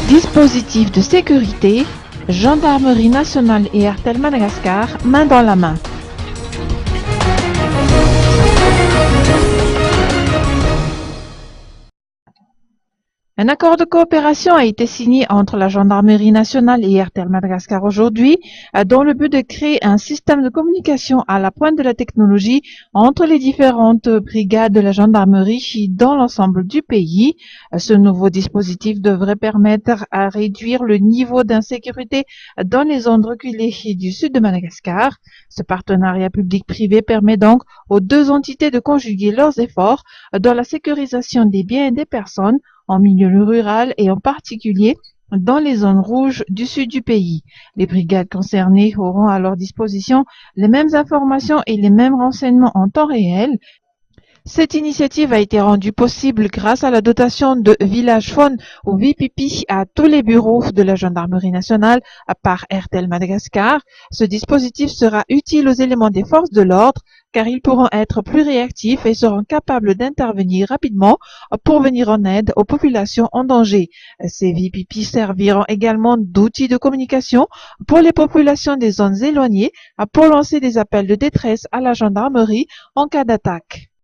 Dispositif de sécurité, Gendarmerie nationale et Airtel Madagascar, main dans la main. Un accord de coopération a été signé entre la Gendarmerie nationale et Airtel Madagascar aujourd'hui, dans le but de créer un système de communication à la pointe de la technologie entre les différentes brigades de la gendarmerie dans l'ensemble du pays. Ce nouveau dispositif devrait permettre à réduire le niveau d'insécurité dans les zones reculées du sud de Madagascar. Ce partenariat public-privé permet donc aux deux entités de conjuguer leurs efforts dans la sécurisation des biens et des personnes en milieu rural et en particulier dans les zones rouges du sud du pays. Les brigades concernées auront à leur disposition les mêmes informations et les mêmes renseignements en temps réel. Cette initiative a été rendue possible grâce à la dotation de Village Phone ou VPP à tous les bureaux de la Gendarmerie nationale par Airtel Madagascar. Ce dispositif sera utile aux éléments des forces de l'ordre car ils pourront être plus réactifs et seront capables d'intervenir rapidement pour venir en aide aux populations en danger. Ces VPP serviront également d'outils de communication pour les populations des zones éloignées pour lancer des appels de détresse à la gendarmerie en cas d'attaque.